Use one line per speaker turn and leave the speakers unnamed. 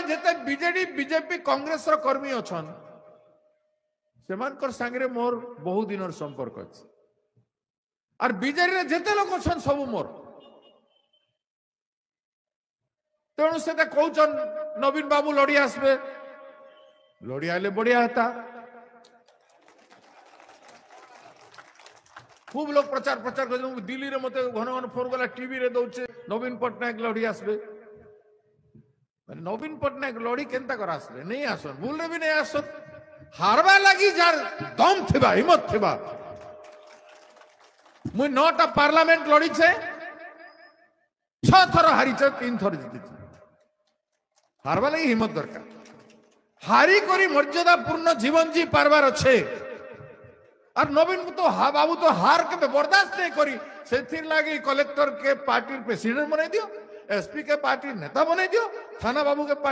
जिते BJD BJP Congress रो कर्मी अछन सेमानकर संगे मोर बहुत दिन संपर्क अछि और बीजेडी रे जेते लोक अछन सब मोर तेणु से कहचन नवीन बाबू लड़ी आसबे लड़ी आले बढ़िया था खूब लोग प्रचार प्रचार कर दिल्ली रे मते घन घन फोन गला टीवी रे दउचे नवीन पटनायक लड़ी आसबे माने नवीन पटनायक लड़ी केनता कर आसबे नहीं आसन भूल रे भी नहीं आसन हारबा लगी जार दम थिबा हिम्मत थिबा मुई 9टा पार्लियामेंट लड़ी छे 6 थर हारी छे 3 थर जीती हारबा लगी हिम्मत दरकार हारी करी मर्यादा पूर्ण जीवन जी पारबार अच्छे और नवीन तो बाबू तो हार के बर्दाश्त नहीं करी से लगी कलेक्टर के पार्टी प्रेसिडेंट बना दियो एसपी के पार्टी नेता बना दियो थाना बाबू के पार्टी